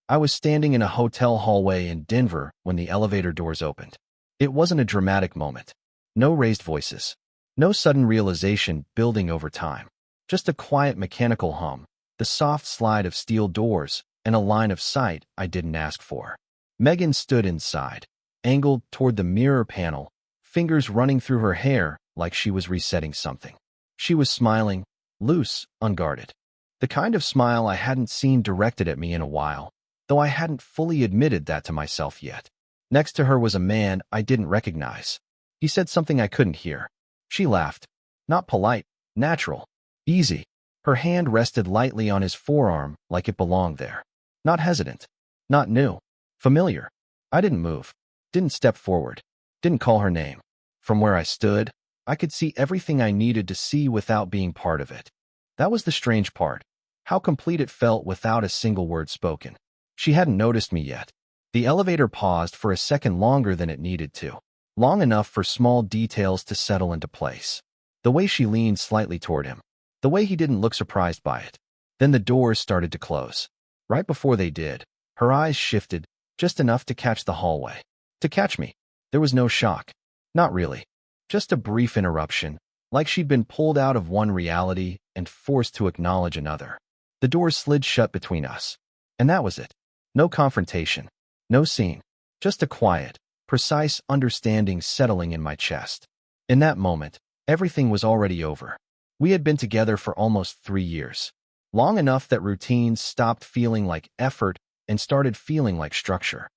I was standing in a hotel hallway in Denver when the elevator doors opened. It wasn't a dramatic moment. No raised voices. No sudden realization building over time. Just a quiet mechanical hum, the soft slide of steel doors, and a line of sight I didn't ask for. Megan stood inside, angled toward the mirror panel, fingers running through her hair like she was resetting something. She was smiling, loose, unguarded. The kind of smile I hadn't seen directed at me in a while, though I hadn't fully admitted that to myself yet. Next to her was a man I didn't recognize. He said something I couldn't hear. She laughed. Not polite, natural, easy. Her hand rested lightly on his forearm like it belonged there. Not hesitant. Not new. Familiar. I didn't move. Didn't step forward. Didn't call her name. From where I stood, I could see everything I needed to see without being part of it. That was the strange part. How complete it felt without a single word spoken. She hadn't noticed me yet. The elevator paused for a second longer than it needed to. Long enough for small details to settle into place. The way she leaned slightly toward him. The way he didn't look surprised by it. Then the doors started to close. Right before they did, her eyes shifted, just enough to catch the hallway. To catch me. There was no shock. Not really. Just a brief interruption, like she'd been pulled out of one reality and forced to acknowledge another. The doors slid shut between us. And that was it. No confrontation. No scene. Just a quiet, precise understanding settling in my chest. In that moment, everything was already over. We had been together for almost 3 years. Long enough that routines stopped feeling like effort and started feeling like structure.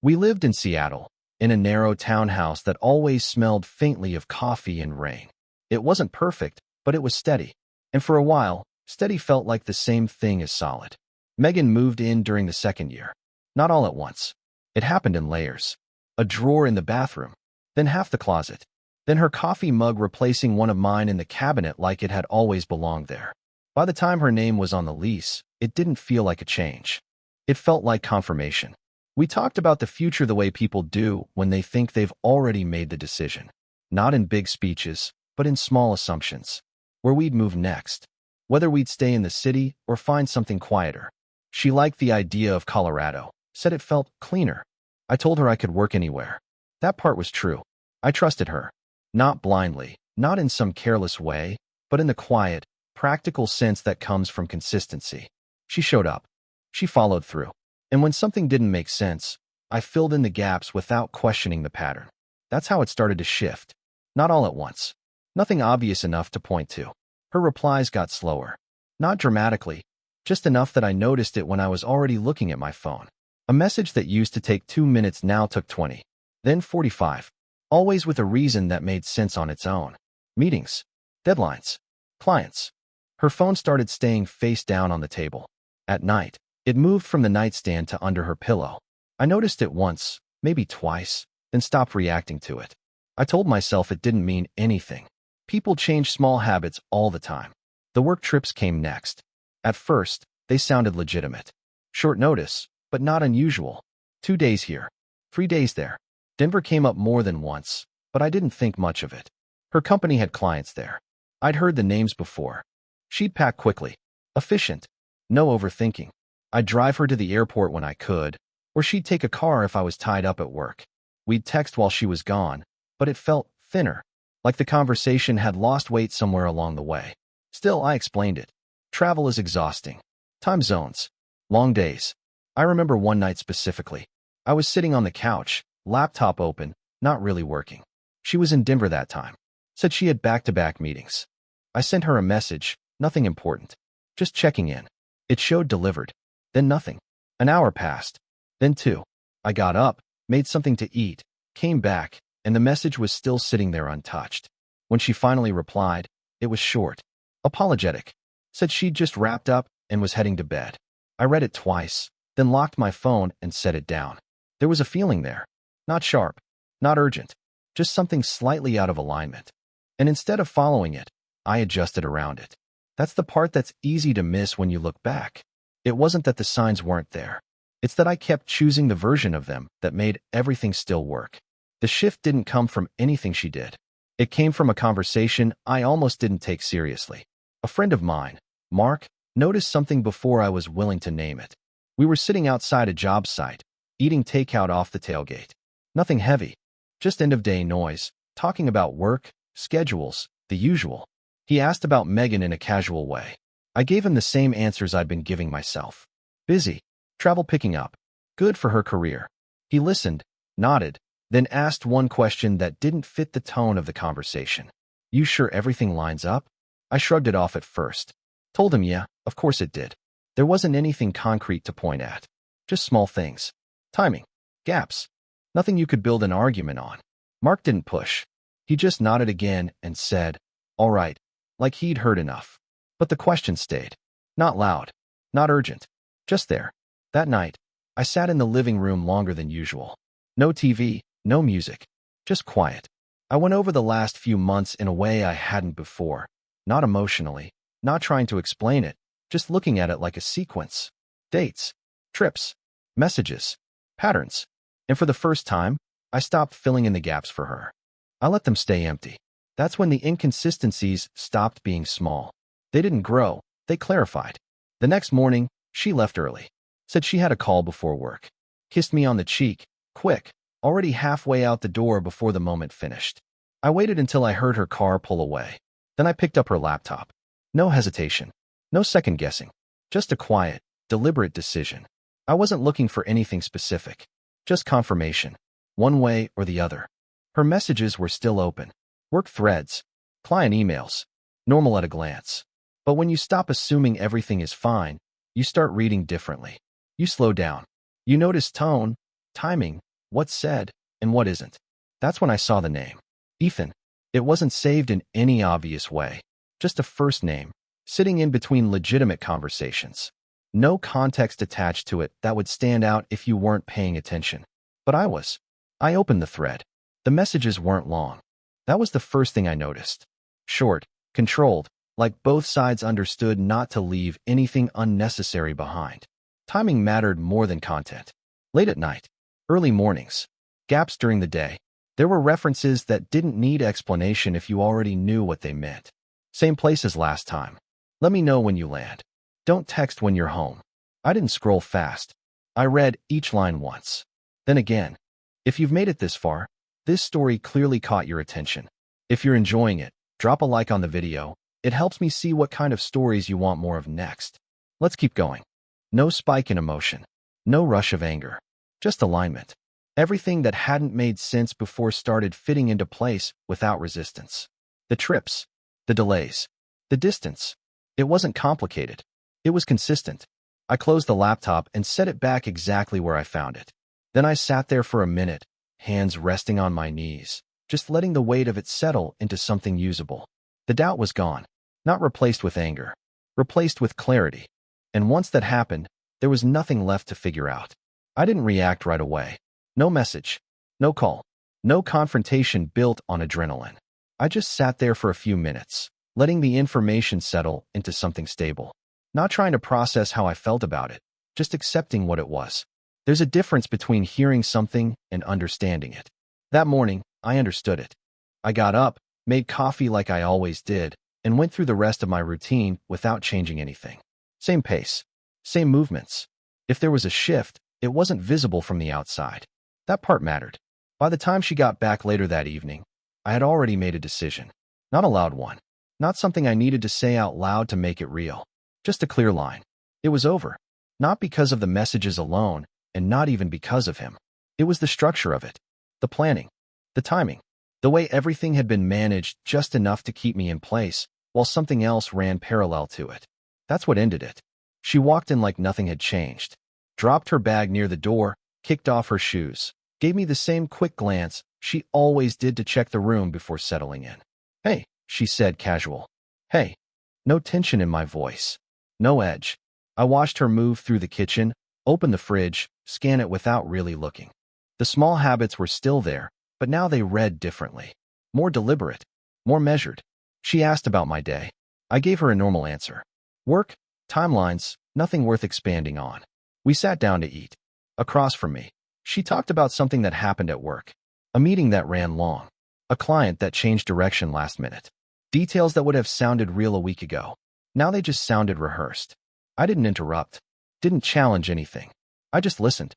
We lived in Seattle, in a narrow townhouse that always smelled faintly of coffee and rain. It wasn't perfect, but it was steady. And for a while, steady felt like the same thing as solid. Megan moved in during the second year. Not all at once. It happened in layers. A drawer in the bathroom, then half the closet, then her coffee mug replacing one of mine in the cabinet like it had always belonged there. By the time her name was on the lease, it didn't feel like a change. It felt like confirmation. We talked about the future the way people do when they think they've already made the decision. Not in big speeches, but in small assumptions. Where we'd move next. Whether we'd stay in the city or find something quieter. She liked the idea of Colorado, said it felt cleaner. I told her I could work anywhere. That part was true. I trusted her. Not blindly, not in some careless way, but in the quiet, practical sense that comes from consistency. She showed up. She followed through. And when something didn't make sense, I filled in the gaps without questioning the pattern. That's how it started to shift. Not all at once. Nothing obvious enough to point to. Her replies got slower. Not dramatically, just enough that I noticed it when I was already looking at my phone. A message that used to take 2 minutes now took 20. Then 45. Always with a reason that made sense on its own. Meetings. Deadlines. Clients. Her phone started staying face down on the table. At night, it moved from the nightstand to under her pillow. I noticed it once, maybe twice, then stopped reacting to it. I told myself it didn't mean anything. People change small habits all the time. The work trips came next. At first, they sounded legitimate. Short notice, but not unusual. 2 days here. 3 days there. Denver came up more than once, but I didn't think much of it. Her company had clients there. I'd heard the names before. She'd pack quickly. Efficient. No overthinking. I'd drive her to the airport when I could, or she'd take a car if I was tied up at work. We'd text while she was gone, but it felt thinner, like the conversation had lost weight somewhere along the way. Still, I explained it. Travel is exhausting. Time zones. Long days. I remember one night specifically. I was sitting on the couch, laptop open, not really working. She was in Denver that time. Said she had back-to-back meetings. I sent her a message, nothing important. Just checking in. It showed delivered. Then nothing. An hour passed. Then 2. I got up, made something to eat, came back, and the message was still sitting there untouched. When she finally replied, it was short. Apologetic. Said she'd just wrapped up and was heading to bed. I read it twice, then locked my phone and set it down. There was a feeling there. Not sharp. Not urgent. Just something slightly out of alignment. And instead of following it, I adjusted around it. That's the part that's easy to miss when you look back. It wasn't that the signs weren't there. It's that I kept choosing the version of them that made everything still work. The shift didn't come from anything she did. It came from a conversation I almost didn't take seriously. A friend of mine, Mark, noticed something before I was willing to name it. We were sitting outside a job site, eating takeout off the tailgate. Nothing heavy, just end-of-day noise, talking about work, schedules, the usual. He asked about Megan in a casual way. I gave him the same answers I'd been giving myself. Busy, travel picking up, good for her career. He listened, nodded, then asked one question that didn't fit the tone of the conversation. You sure everything lines up? I shrugged it off at first. Told him yeah, of course it did. There wasn't anything concrete to point at. Just small things. Timing. Gaps. Nothing you could build an argument on. Mark didn't push. He just nodded again and said, all right, like he'd heard enough. But the question stayed. Not loud. Not urgent. Just there. That night, I sat in the living room longer than usual. No TV, no music. Just quiet. I went over the last few months in a way I hadn't before. Not emotionally. Not trying to explain it. Just looking at it like a sequence. Dates. Trips. Messages. Patterns. And for the first time, I stopped filling in the gaps for her. I let them stay empty. That's when the inconsistencies stopped being small. They didn't grow. They clarified. The next morning, she left early. Said she had a call before work. Kissed me on the cheek. Quick. Already halfway out the door before the moment finished. I waited until I heard her car pull away. Then I picked up her laptop. No hesitation. No second guessing. Just a quiet, deliberate decision. I wasn't looking for anything specific. Just confirmation. One way or the other. Her messages were still open. Work threads. Client emails. Normal at a glance. But when you stop assuming everything is fine, you start reading differently. You slow down. You notice tone, timing, what's said, and what isn't. That's when I saw the name. Ethan. It wasn't saved in any obvious way. Just a first name, sitting in between legitimate conversations. No context attached to it that would stand out if you weren't paying attention. But I was. I opened the thread. The messages weren't long. That was the first thing I noticed. Short, controlled, like both sides understood not to leave anything unnecessary behind. Timing mattered more than content. Late at night, early mornings, gaps during the day. There were references that didn't need explanation if you already knew what they meant. Same place as last time. Let me know when you land. Don't text when you're home. I didn't scroll fast. I read each line once. Then again. If you've made it this far, this story clearly caught your attention. If you're enjoying it, drop a like on the video. It helps me see what kind of stories you want more of next. Let's keep going. No spike in emotion. No rush of anger. Just alignment. Everything that hadn't made sense before started fitting into place without resistance. The trips. The delays. The distance. It wasn't complicated. It was consistent. I closed the laptop and set it back exactly where I found it. Then I sat there for a minute, hands resting on my knees, just letting the weight of it settle into something usable. The doubt was gone, not replaced with anger, replaced with clarity. And once that happened, there was nothing left to figure out. I didn't react right away. No message, no call, no confrontation built on adrenaline. I just sat there for a few minutes, letting the information settle into something stable. Not trying to process how I felt about it, just accepting what it was. There's a difference between hearing something and understanding it. That morning, I understood it. I got up, made coffee like I always did, and went through the rest of my routine without changing anything. Same pace, same movements. If there was a shift, it wasn't visible from the outside. That part mattered. By the time she got back later that evening, I had already made a decision. Not a loud one. Not something I needed to say out loud to make it real. Just a clear line. It was over. Not because of the messages alone, and not even because of him. It was the structure of it. The planning. The timing. The way everything had been managed just enough to keep me in place, while something else ran parallel to it. That's what ended it. She walked in like nothing had changed. Dropped her bag near the door, kicked off her shoes, gave me the same quick glance she always did to check the room before settling in. Hey, she said casual. Hey. No tension in my voice. No edge. I watched her move through the kitchen, open the fridge, scan it without really looking. The small habits were still there, but now they read differently. More deliberate. More measured. She asked about my day. I gave her a normal answer. Work, timelines, nothing worth expanding on. We sat down to eat. Across from me, she talked about something that happened at work. A meeting that ran long. A client that changed direction last minute. Details that would have sounded real a week ago. Now they just sounded rehearsed. I didn't interrupt. Didn't challenge anything. I just listened.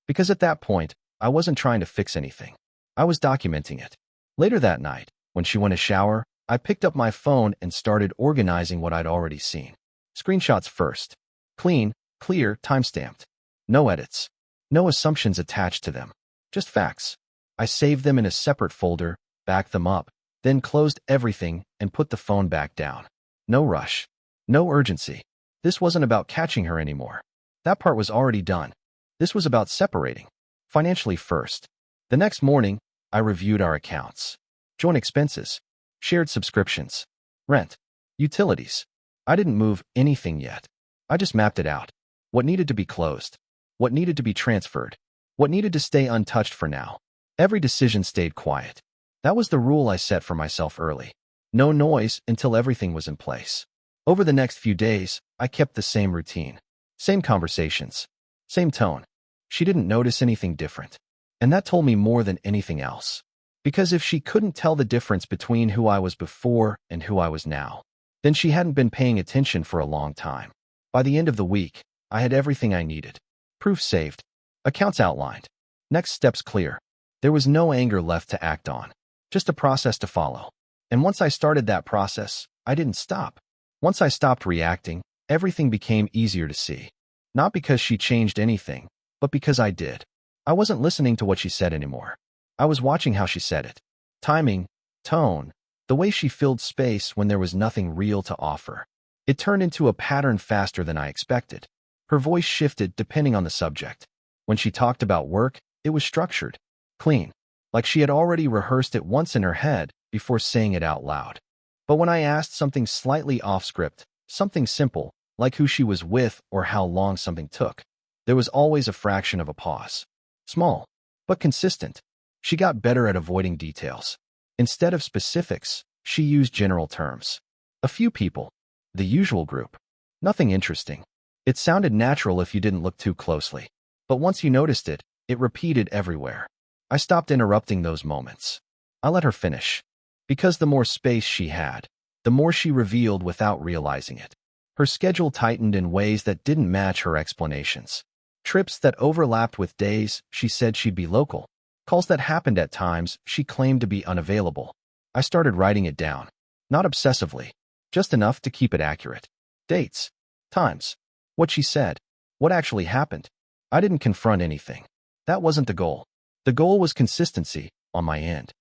Because at that point, I wasn't trying to fix anything. I was documenting it. Later that night, when she went to shower, I picked up my phone and started organizing what I'd already seen. Screenshots first. Clean, clear, timestamped. No edits. No assumptions attached to them. Just facts. I saved them in a separate folder, backed them up, then closed everything and put the phone back down. No rush. No urgency. This wasn't about catching her anymore. That part was already done. This was about separating. Financially first. The next morning, I reviewed our accounts. Joint expenses. Shared subscriptions. Rent. Utilities. I didn't move anything yet. I just mapped it out. What needed to be closed. What needed to be transferred. What needed to stay untouched for now. Every decision stayed quiet. That was the rule I set for myself early. No noise until everything was in place. Over the next few days, I kept the same routine. Same conversations. Same tone. She didn't notice anything different. And that told me more than anything else. Because if she couldn't tell the difference between who I was before and who I was now, then she hadn't been paying attention for a long time. By the end of the week, I had everything I needed. Proof saved. Accounts outlined. Next steps clear. There was no anger left to act on. Just a process to follow. And once I started that process, I didn't stop. Once I stopped reacting, everything became easier to see. Not because she changed anything, but because I did. I wasn't listening to what she said anymore. I was watching how she said it. Timing, tone, the way she filled space when there was nothing real to offer. It turned into a pattern faster than I expected. Her voice shifted depending on the subject. When she talked about work, it was structured, clean, like she had already rehearsed it once in her head before saying it out loud. But when I asked something slightly off-script, something simple, like who she was with or how long something took, there was always a fraction of a pause. Small, but consistent. She got better at avoiding details. Instead of specifics, she used general terms. A few people. The usual group. Nothing interesting. It sounded natural if you didn't look too closely. But once you noticed it, it repeated everywhere. I stopped interrupting those moments. I let her finish. Because the more space she had, the more she revealed without realizing it. Her schedule tightened in ways that didn't match her explanations. Trips that overlapped with days she said she'd be local. Calls that happened at times she claimed to be unavailable. I started writing it down. Not obsessively. Just enough to keep it accurate. Dates. Times. What she said. What actually happened. I didn't confront anything. That wasn't the goal. The goal was consistency, on my end.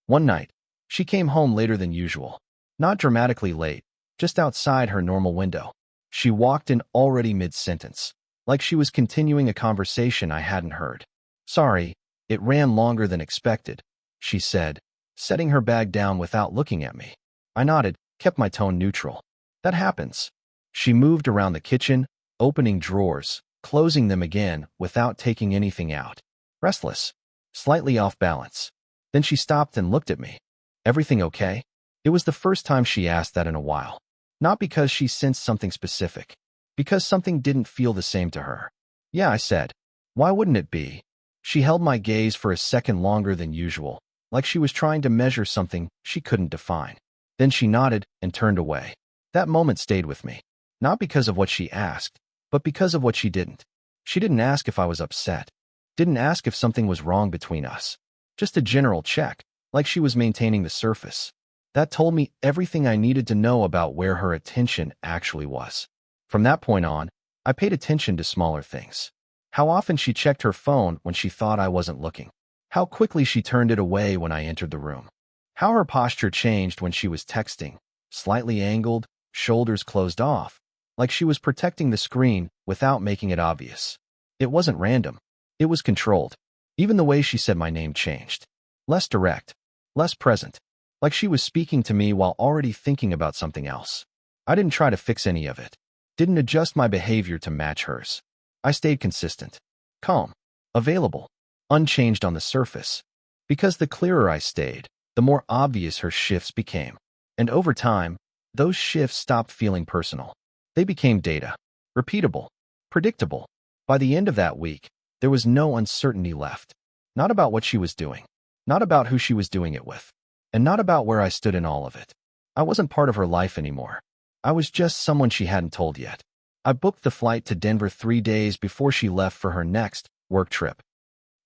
One night, she came home later than usual. Not dramatically late, just outside her normal window. She walked in already mid-sentence, like she was continuing a conversation I hadn't heard. Sorry, it ran longer than expected, she said, setting her bag down without looking at me. I nodded, kept my tone neutral. That happens. She moved around the kitchen, opening drawers, closing them again without taking anything out. Restless. Slightly off balance. Then she stopped and looked at me. Everything okay? It was the first time she asked that in a while. Not because she sensed something specific. Because something didn't feel the same to her. Yeah, I said. Why wouldn't it be? She held my gaze for a second longer than usual, like she was trying to measure something she couldn't define. Then she nodded and turned away. That moment stayed with me. Not because of what she asked, but because of what she didn't. She didn't ask if I was upset. Didn't ask if something was wrong between us. Just a general check, like she was maintaining the surface. That told me everything I needed to know about where her attention actually was. From that point on, I paid attention to smaller things. How often she checked her phone when she thought I wasn't looking. How quickly she turned it away when I entered the room. How her posture changed when she was texting, slightly angled, shoulders closed off, like she was protecting the screen without making it obvious. It wasn't random. It was controlled. Even the way she said my name changed. Less direct. Less present. Like she was speaking to me while already thinking about something else. I didn't try to fix any of it. Didn't adjust my behavior to match hers. I stayed consistent. Calm. Available. Unchanged on the surface. Because the clearer I stayed, the more obvious her shifts became. And over time, those shifts stopped feeling personal. They became data. Repeatable. Predictable. By the end of that week, there was no uncertainty left. Not about what she was doing. Not about who she was doing it with. And not about where I stood in all of it. I wasn't part of her life anymore. I was just someone she hadn't told yet. I booked the flight to Denver 3 days before she left for her next work trip.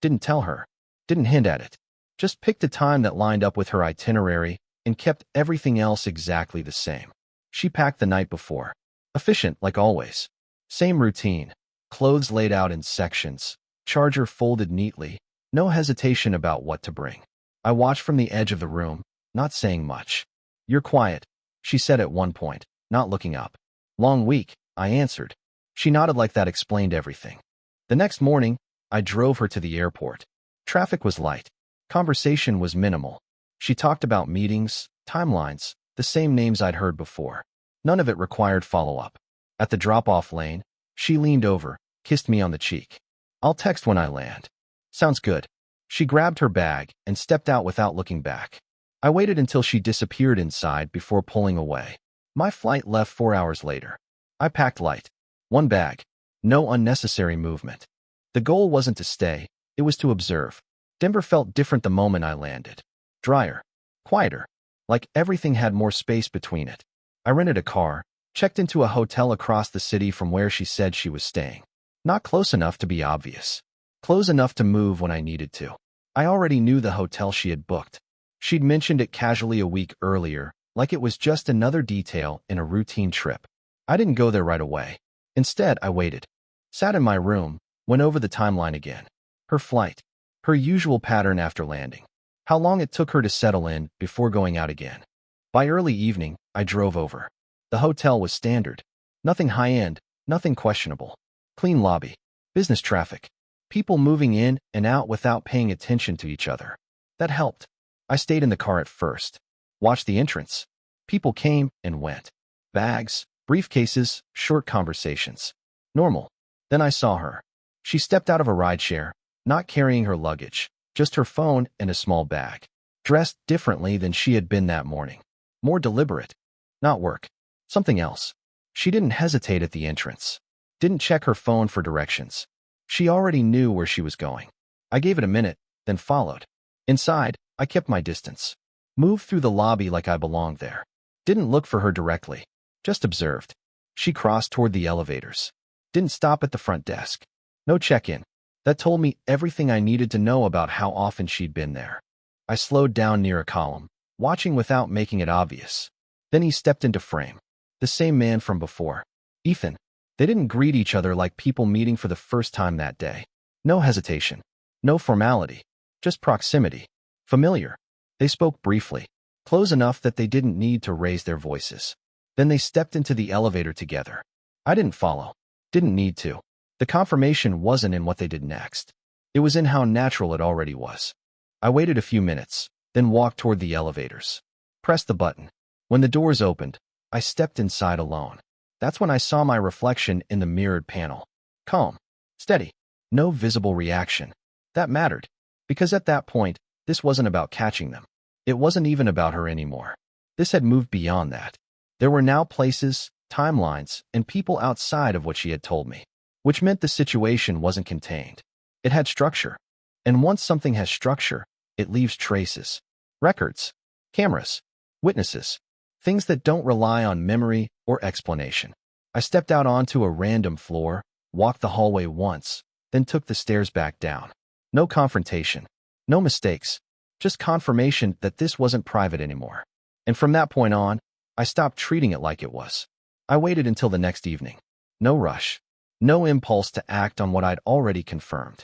Didn't tell her. Didn't hint at it. Just picked a time that lined up with her itinerary and kept everything else exactly the same. She packed the night before. Efficient, like always. Same routine. Clothes laid out in sections. Charger folded neatly. No hesitation about what to bring. I watched from the edge of the room, not saying much. "You're quiet," she said at one point, not looking up. "Long week," I answered. She nodded like that explained everything. The next morning, I drove her to the airport. Traffic was light. Conversation was minimal. She talked about meetings, timelines, the same names I'd heard before. None of it required follow-up. At the drop-off lane, she leaned over, kissed me on the cheek. "I'll text when I land." "Sounds good." She grabbed her bag and stepped out without looking back. I waited until she disappeared inside before pulling away. My flight left 4 hours later. I packed light. One bag. No unnecessary movement. The goal wasn't to stay, it was to observe. Denver felt different the moment I landed. Drier. Quieter. Like everything had more space between it. I rented a car, checked into a hotel across the city from where she said she was staying. Not close enough to be obvious. Close enough to move when I needed to. I already knew the hotel she had booked. She'd mentioned it casually a week earlier, like it was just another detail in a routine trip. I didn't go there right away. Instead, I waited. Sat in my room, went over the timeline again. Her flight. Her usual pattern after landing. How long it took her to settle in before going out again. By early evening, I drove over. The hotel was standard. Nothing high-end, nothing questionable. Clean lobby. Business traffic. People moving in and out without paying attention to each other. That helped. I stayed in the car at first. Watched the entrance. People came and went. Bags, briefcases, short conversations. Normal. Then I saw her. She stepped out of a rideshare, not carrying her luggage, just her phone and a small bag. Dressed differently than she had been that morning. More deliberate. Not work. Something else. She didn't hesitate at the entrance. Didn't check her phone for directions. She already knew where she was going. I gave it a minute, then followed. Inside, I kept my distance. Moved through the lobby like I belonged there. Didn't look for her directly. Just observed. She crossed toward the elevators. Didn't stop at the front desk. No check-in. That told me everything I needed to know about how often she'd been there. I slowed down near a column, watching without making it obvious. Then he stepped into frame. The same man from before. Ethan. They didn't greet each other like people meeting for the first time that day. No hesitation. No formality. Just proximity. Familiar. They spoke briefly. Close enough that they didn't need to raise their voices. Then they stepped into the elevator together. I didn't follow. Didn't need to. The confirmation wasn't in what they did next. It was in how natural it already was. I waited a few minutes, then walked toward the elevators. Pressed the button. When the doors opened, I stepped inside alone. That's when I saw my reflection in the mirrored panel. Calm. Steady. No visible reaction. That mattered. Because at that point, this wasn't about catching them. It wasn't even about her anymore. This had moved beyond that. There were now places, timelines, and people outside of what she had told me. Which meant the situation wasn't contained. It had structure. And once something has structure, it leaves traces. Records. Cameras. Witnesses. Things that don't rely on memory or explanation. I stepped out onto a random floor, walked the hallway once, then took the stairs back down. No confrontation. No mistakes. Just confirmation that this wasn't private anymore. And from that point on, I stopped treating it like it was. I waited until the next evening. No rush. No impulse to act on what I'd already confirmed.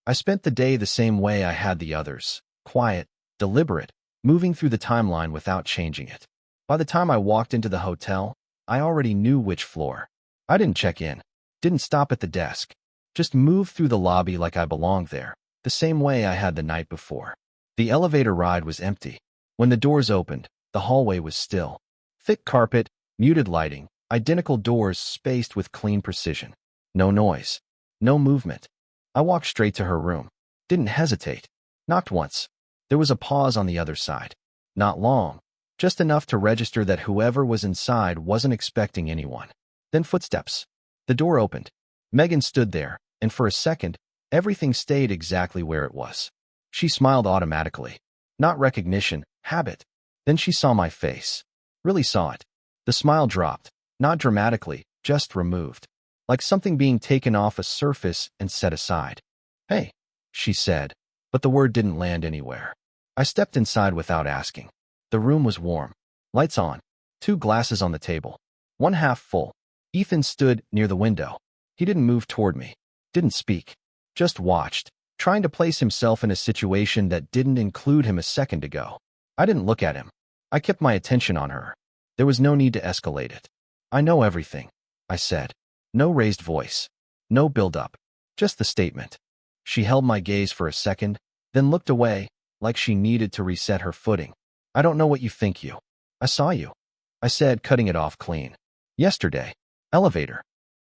I spent the day the same way I had the others. Quiet, deliberate, moving through the timeline without changing it. By the time I walked into the hotel, I already knew which floor. I didn't check in. Didn't stop at the desk. Just moved through the lobby like I belonged there, the same way I had the night before. The elevator ride was empty. When the doors opened, the hallway was still. Thick carpet, muted lighting, identical doors spaced with clean precision. No noise. No movement. I walked straight to her room. Didn't hesitate. Knocked once. There was a pause on the other side. Not long. Just enough to register that whoever was inside wasn't expecting anyone. Then footsteps. The door opened. Megan stood there, and for a second, everything stayed exactly where it was. She smiled automatically. Not recognition, habit. Then she saw my face. Really saw it. The smile dropped. Not dramatically, just removed. like something being taken off a surface and set aside. "Hey," she said, but the word didn't land anywhere. I stepped inside without asking. The room was warm. Lights on. 2 glasses on the table. One half full. Ethan stood near the window. He didn't move toward me. Didn't speak. Just watched, trying to place himself in a situation that didn't include him a second ago. I didn't look at him. I kept my attention on her. There was no need to escalate it. "I know everything," I said. No raised voice. No build-up. Just the statement. She held my gaze for a second, then looked away, like she needed to reset her footing. "I don't know what you think you. I saw you," I said, cutting it off clean. "Yesterday. Elevator."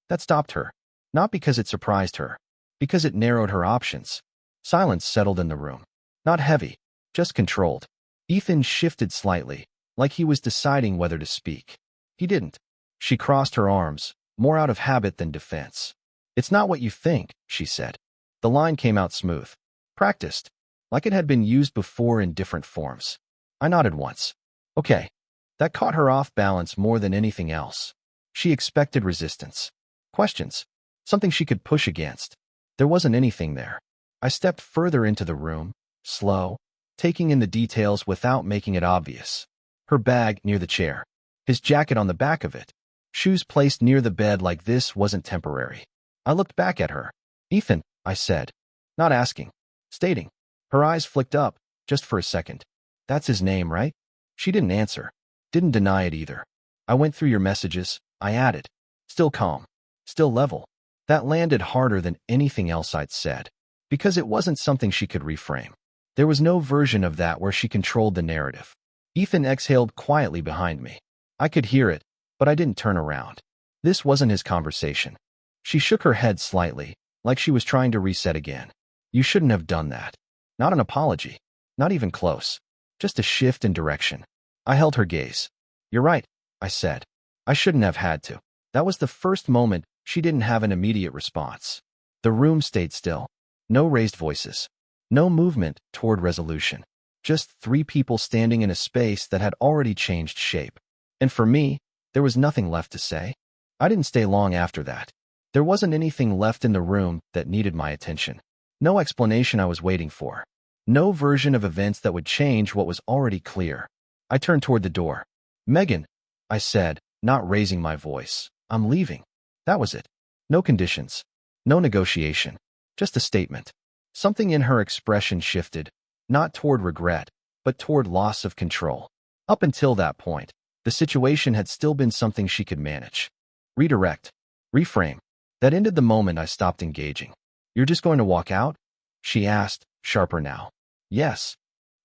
That stopped her. Not because it surprised her. Because it narrowed her options. Silence settled in the room. Not heavy. Just controlled. Ethan shifted slightly, like he was deciding whether to speak. He didn't. She crossed her arms, more out of habit than defense. "It's not what you think," she said. The line came out smooth. Practiced. Like it had been used before in different forms. I nodded once. "Okay." That caught her off balance more than anything else. She expected resistance. Questions. Something she could push against. There wasn't anything there. I stepped further into the room, slow, taking in the details without making it obvious. Her bag near the chair. His jacket on the back of it. Shoes placed near the bed like this wasn't temporary. I looked back at her. "Ethan," I said. Not asking. Stating. Her eyes flicked up, just for a second. "That's his name, right?" She didn't answer. Didn't deny it either. "I went through your messages," I added. Still calm. Still level. That landed harder than anything else I'd said. Because it wasn't something she could reframe. There was no version of that where she controlled the narrative. Ethan exhaled quietly behind me. I could hear it, but I didn't turn around. This wasn't his conversation. She shook her head slightly, like she was trying to reset again. "You shouldn't have done that." Not an apology. Not even close. Just a shift in direction. I held her gaze. "You're right," I said. "I shouldn't have had to." That was the first moment she didn't have an immediate response. The room stayed still. No raised voices. No movement toward resolution. Just 3 people standing in a space that had already changed shape. And for me, there was nothing left to say. I didn't stay long after that. There wasn't anything left in the room that needed my attention. No explanation I was waiting for. No version of events that would change what was already clear. I turned toward the door. "Megan," I said, not raising my voice. "I'm leaving." That was it. No conditions. No negotiation. Just a statement. Something in her expression shifted, not toward regret, but toward loss of control. Up until that point, the situation had still been something she could manage. Redirect. Reframe. That ended the moment I stopped engaging. "You're just going to walk out?" she asked, sharper now. "Yes."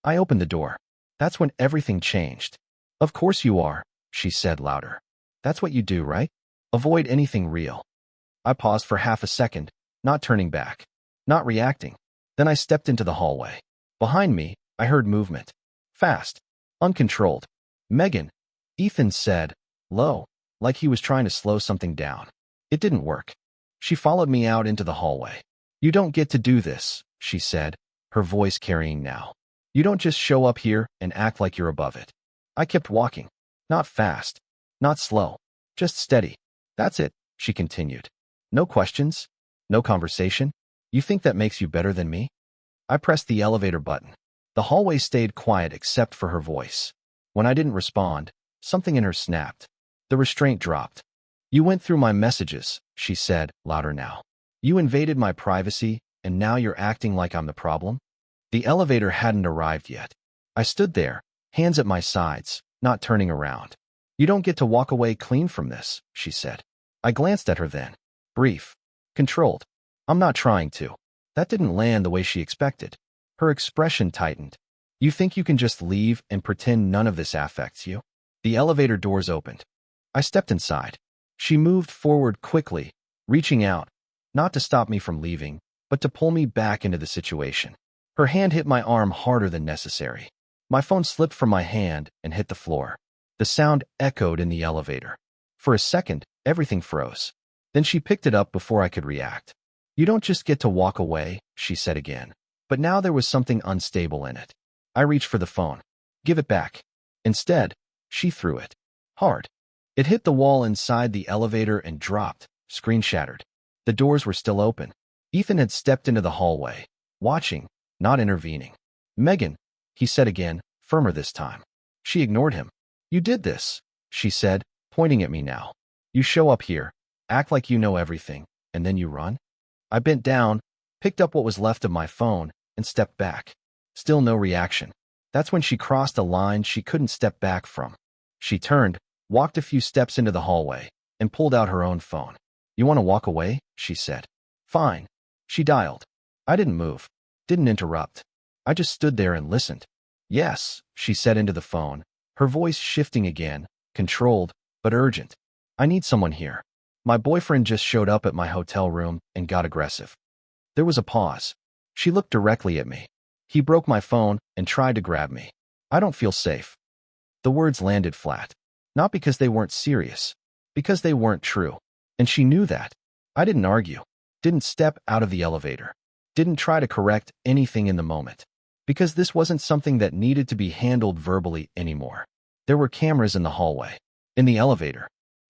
I opened the door. That's when everything changed. "Of course you are," she said louder. "That's what you do, right? Avoid anything real." I paused for half a second, not turning back, not reacting. Then I stepped into the hallway. Behind me, I heard movement. Fast. Uncontrolled. "Megan," Ethan said, low, like he was trying to slow something down. It didn't work. She followed me out into the hallway. "You don't get to do this," she said, her voice carrying now. "You don't just show up here and act like you're above it." I kept walking. Not fast. Not slow. Just steady. "That's it," she continued. "No questions? No conversation? You think that makes you better than me?" I pressed the elevator button. The hallway stayed quiet except for her voice. When I didn't respond, something in her snapped. The restraint dropped. "You went through my messages," she said, louder now. "You invaded my privacy, and now you're acting like I'm the problem?" The elevator hadn't arrived yet. I stood there, hands at my sides, not turning around. "You don't get to walk away clean from this," she said. I glanced at her then. Brief. Controlled. "I'm not trying to." That didn't land the way she expected. Her expression tightened. "You think you can just leave and pretend none of this affects you?" The elevator doors opened. I stepped inside. She moved forward quickly, reaching out, not to stop me from leaving, but to pull me back into the situation. Her hand hit my arm harder than necessary. My phone slipped from my hand and hit the floor. The sound echoed in the elevator. For a second, everything froze. Then she picked it up before I could react. "You don't just get to walk away," she said again. But now there was something unstable in it. I reached for the phone. "Give it back." Instead, she threw it. Hard. It hit the wall inside the elevator and dropped, screen shattered. The doors were still open. Ethan had stepped into the hallway, watching, not intervening. "Megan," he said again, firmer this time. She ignored him. "You did this," she said, pointing at me now. "You show up here, act like you know everything, and then you run?" I bent down, picked up what was left of my phone, and stepped back. Still no reaction. That's when she crossed a line she couldn't step back from. She turned, walked a few steps into the hallway, and pulled out her own phone. "You want to walk away?" she said. "Fine." She dialed. I didn't move, didn't interrupt. I just stood there and listened. "Yes," she said into the phone, her voice shifting again, controlled, but urgent. "I need someone here. My boyfriend just showed up at my hotel room and got aggressive." There was a pause. She looked directly at me. "He broke my phone and tried to grab me. I don't feel safe." The words landed flat. Not because they weren't serious, because they weren't true. And she knew that. I didn't argue, didn't step out of the elevator, didn't try to correct anything in the moment, because this wasn't something that needed to be handled verbally anymore. There were cameras in the hallway, in the elevator,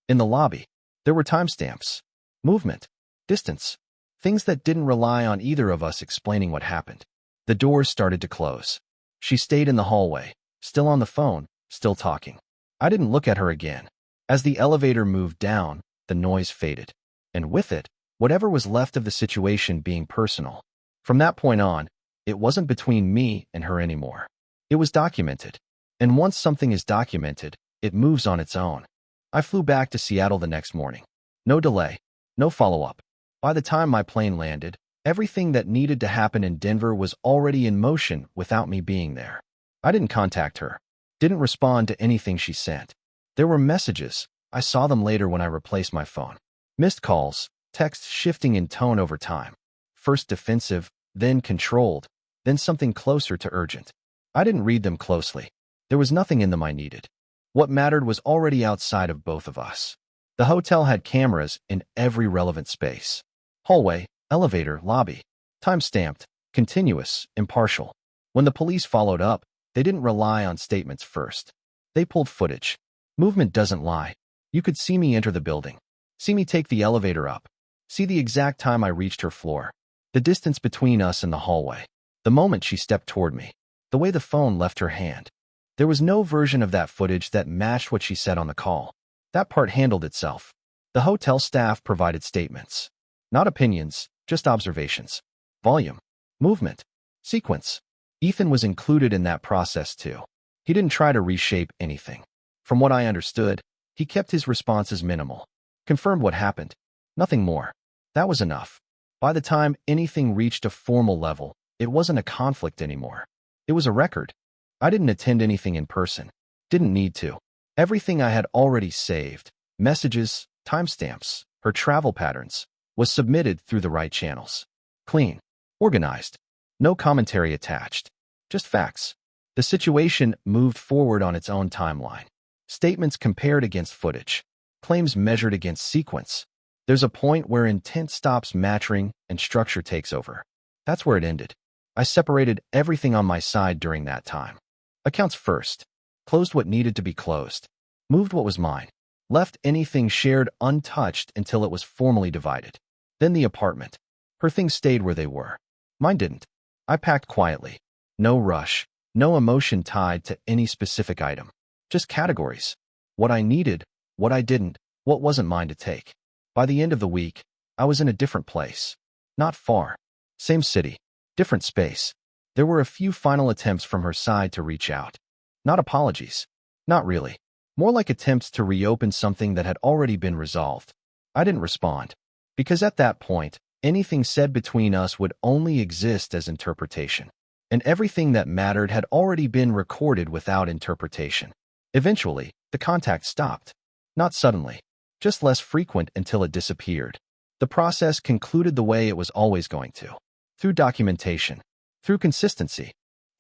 in the lobby. There were timestamps, movement, distance, things that didn't rely on either of us explaining what happened. The doors started to close. She stayed in the hallway, still on the phone, still talking. I didn't look at her again. As the elevator moved down, the noise faded, and with it, whatever was left of the situation being personal. From that point on, it wasn't between me and her anymore. It was documented. And once something is documented, it moves on its own. I flew back to Seattle the next morning. No delay, no follow-up. By the time my plane landed, everything that needed to happen in Denver was already in motion without me being there. I didn't contact her, didn't respond to anything she sent. There were messages. I saw them later when I replaced my phone. Missed calls, texts shifting in tone over time. First defensive, then controlled, then something closer to urgent. I didn't read them closely. There was nothing in them I needed. What mattered was already outside of both of us. The hotel had cameras in every relevant space. Hallway, elevator, lobby. Time-stamped, continuous, impartial. When the police followed up, they didn't rely on statements first. They pulled footage. Movement doesn't lie. You could see me enter the building, see me take the elevator up, see the exact time I reached her floor, the distance between us and the hallway, the moment she stepped toward me, the way the phone left her hand. There was no version of that footage that matched what she said on the call. That part handled itself. The hotel staff provided statements. Not opinions, just observations. Volume, movement, sequence. Ethan was included in that process too. He didn't try to reshape anything. From what I understood, he kept his responses minimal. Confirmed what happened. Nothing more. That was enough. By the time anything reached a formal level, it wasn't a conflict anymore. It was a record. I didn't attend anything in person. Didn't need to. Everything I had already saved, messages, timestamps, her travel patterns, was submitted through the right channels. Clean. Organized. No commentary attached. Just facts. The situation moved forward on its own timeline. Statements compared against footage. Claims measured against sequence. There's a point where intent stops matching and structure takes over. That's where it ended. I separated everything on my side during that time. Accounts first. Closed what needed to be closed. Moved what was mine. Left anything shared untouched until it was formally divided. Then the apartment. Her things stayed where they were. Mine didn't. I packed quietly. No rush. No emotion tied to any specific item. Just categories. What I needed, what I didn't, what wasn't mine to take. By the end of the week, I was in a different place. Not far. Same city. Different space. There were a few final attempts from her side to reach out. Not apologies. Not really. More like attempts to reopen something that had already been resolved. I didn't respond. Because at that point, anything said between us would only exist as interpretation. And everything that mattered had already been recorded without interpretation. Eventually, the contact stopped. Not suddenly. Just less frequent until it disappeared. The process concluded the way it was always going to. Through documentation. Through consistency.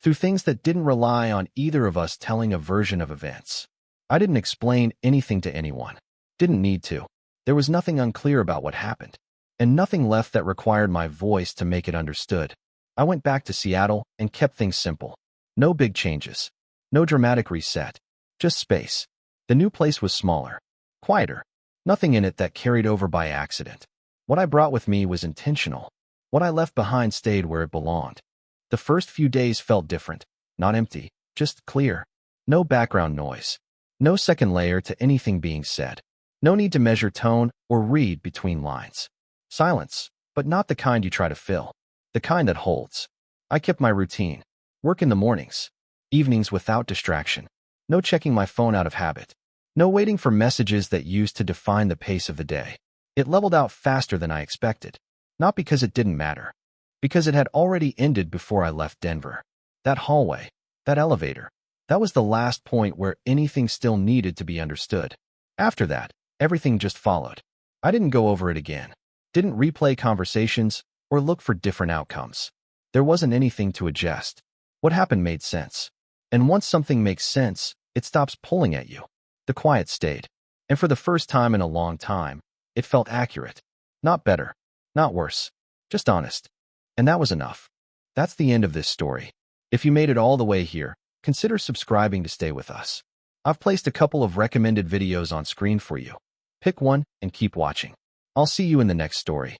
Through things that didn't rely on either of us telling a version of events. I didn't explain anything to anyone. Didn't need to. There was nothing unclear about what happened. And nothing left that required my voice to make it understood. I went back to Seattle and kept things simple. No big changes. No dramatic reset. Just space. The new place was smaller. Quieter. Nothing in it that carried over by accident. What I brought with me was intentional. What I left behind stayed where it belonged. The first few days felt different, not empty, just clear. No background noise. No second layer to anything being said. No need to measure tone or read between lines. Silence, but not the kind you try to fill. The kind that holds. I kept my routine. Work in the mornings. Evenings without distraction. No checking my phone out of habit. No waiting for messages that used to define the pace of the day. It leveled out faster than I expected. Not because it didn't matter. Because it had already ended before I left Denver. That hallway. That elevator. That was the last point where anything still needed to be understood. After that, everything just followed. I didn't go over it again. Didn't replay conversations or look for different outcomes. There wasn't anything to adjust. What happened made sense. And once something makes sense, it stops pulling at you. The quiet stayed. And for the first time in a long time, it felt accurate. Not better. Not worse. Just honest. And that was enough. That's the end of this story. If you made it all the way here, consider subscribing to stay with us. I've placed a couple of recommended videos on screen for you. Pick one and keep watching. I'll see you in the next story.